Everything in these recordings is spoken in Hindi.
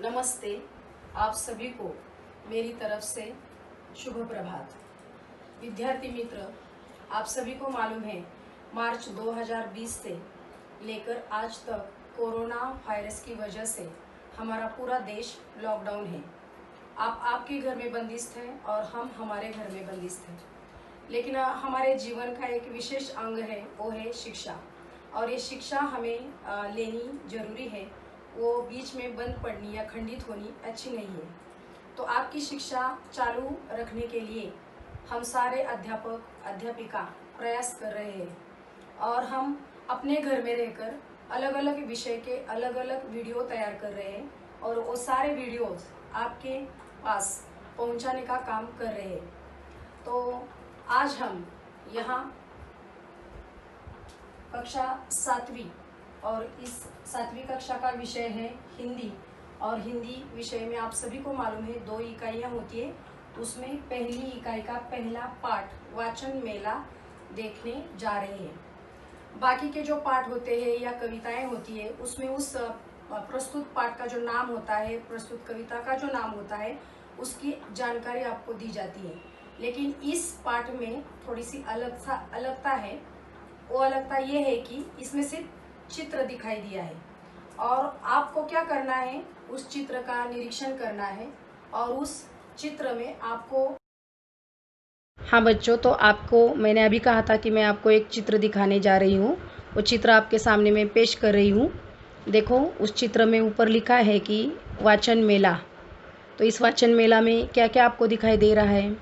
नमस्ते, आप सभी को मेरी तरफ से शुभ प्रभात। विद्यार्थी मित्र, आप सभी को मालूम है मार्च 2020 से लेकर आज तक कोरोना वायरस की वजह से हमारा पूरा देश लॉकडाउन है। आप आपके घर में बंदिस्त हैं और हम हमारे घर में बंदिस्त हैं। लेकिन हमारे जीवन का एक विशेष अंग है, वो है शिक्षा। और ये शिक्षा हमें लेनी जरूरी है, वो बीच में बंद पड़नी या खंडित होनी अच्छी नहीं है। तो आपकी शिक्षा चालू रखने के लिए हम सारे अध्यापक अध्यापिका प्रयास कर रहे हैं और हम अपने घर में रहकर अलग अलग विषय के अलग अलग वीडियो तैयार कर रहे हैं और वो सारे वीडियोस आपके पास पहुंचाने का काम कर रहे हैं। तो आज हम यहाँ कक्षा 7वीं और इस 7वीं कक्षा का विषय है हिंदी। और हिंदी विषय में आप सभी को मालूम है 2 इकाइयाँ होती है। उसमें पहली इकाई का पहला पाठ वाचन मेला देखने जा रहे हैं। बाकी के जो पाठ होते हैं या कविताएं होती है उसमें उस प्रस्तुत पाठ का जो नाम होता है, प्रस्तुत कविता का जो नाम होता है, उसकी जानकारी आपको दी जाती है। लेकिन इस पाठ में थोड़ी सी अलगता है। वो अलगता ये है कि इसमें सिर्फ चित्र दिखाई दिया है और आपको क्या करना है, उस चित्र का निरीक्षण करना है और उस चित्र में आपको। हाँ बच्चों, तो आपको मैंने अभी कहा था कि मैं आपको एक चित्र दिखाने जा रही हूँ। वो चित्र आपके सामने मैं पेश कर रही हूँ। देखो, उस चित्र में ऊपर लिखा है कि वाचन मेला। तो इस वाचन मेला में क्या क्या आपको दिखाई दे रहा है?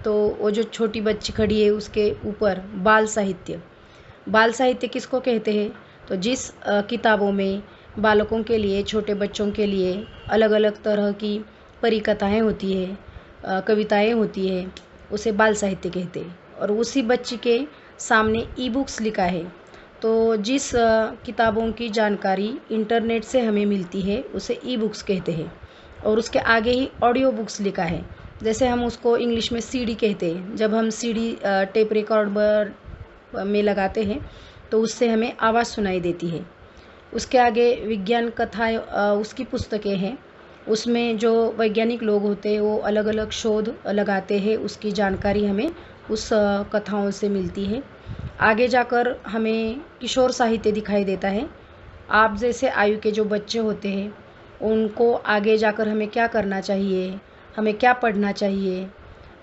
तो वो जो छोटी बच्ची खड़ी है उसके ऊपर बाल साहित्य। बाल साहित्य किसको कहते हैं? तो जिस किताबों में बालकों के लिए, छोटे बच्चों के लिए अलग अलग तरह की परिकथाएँ होती है, कविताएँ होती है, उसे बाल साहित्य कहते हैं। और उसी बच्ची के सामने ई बुक्स लिखा है। तो जिस किताबों की जानकारी इंटरनेट से हमें मिलती है उसे ई बुक्स कहते हैं। और उसके आगे ही ऑडियो बुक्स लिखा है, जैसे हम उसको इंग्लिश में सीडी कहते हैं। जब हम सीडी टेप रिकॉर्डर में लगाते हैं तो उससे हमें आवाज़ सुनाई देती है। उसके आगे विज्ञान कथाएँ उसकी पुस्तकें हैं। उसमें जो वैज्ञानिक लोग होते हैं वो अलग अलग शोध लगाते हैं, उसकी जानकारी हमें उस कथाओं से मिलती है। आगे जाकर हमें किशोर साहित्य दिखाई देता है। आप जैसे आयु के जो बच्चे होते हैं उनको आगे जाकर हमें क्या करना चाहिए, हमें क्या पढ़ना चाहिए,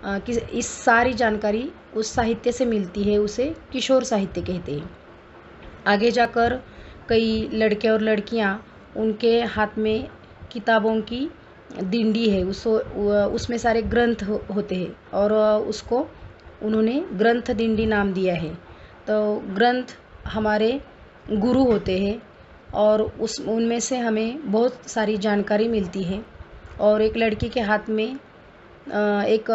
कि इस सारी जानकारी उस साहित्य से मिलती है, उसे किशोर साहित्य कहते हैं। आगे जाकर कई लड़के और लड़कियां, उनके हाथ में किताबों की डिंडी है, उसमें सारे ग्रंथ होते हैं और उसको उन्होंने ग्रंथ डिंडी नाम दिया है। तो ग्रंथ हमारे गुरु होते हैं और उनमें से हमें बहुत सारी जानकारी मिलती है। और एक लड़की के हाथ में एक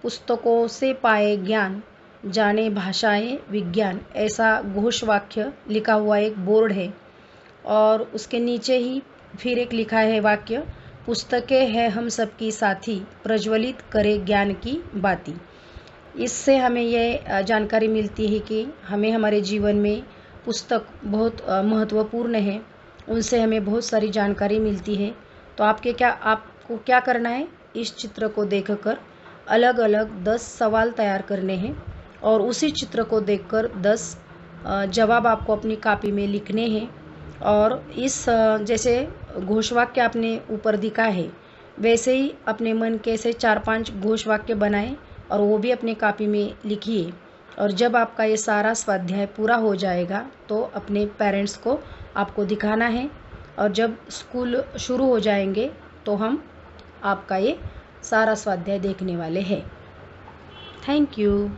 पुस्तकों से पाए ज्ञान, जाने भाषाएं विज्ञान, ऐसा घोष वाक्य लिखा हुआ एक बोर्ड है। और उसके नीचे ही फिर एक लिखा है वाक्य, पुस्तकें है हम सबकी साथी, प्रज्वलित करे ज्ञान की बाती। इससे हमें यह जानकारी मिलती है कि हमें हमारे जीवन में पुस्तक बहुत महत्वपूर्ण है, उनसे हमें बहुत सारी जानकारी मिलती है। तो आपको क्या करना है, इस चित्र को देखकर अलग अलग 10 सवाल तैयार करने हैं और उसी चित्र को देखकर 10 जवाब आपको अपनी कॉपी में लिखने हैं। और इस जैसे घोषवाक्य आपने ऊपर दिखा है वैसे ही अपने मन के से 4-5 घोषवाक्य बनाएं और वो भी अपने कॉपी में लिखिए। और जब आपका ये सारा स्वाध्याय पूरा हो जाएगा तो अपने पेरेंट्स को आपको दिखाना है। और जब स्कूल शुरू हो जाएंगे तो हम आपका ये सारा स्वाध्याय देखने वाले हैं। Thank you.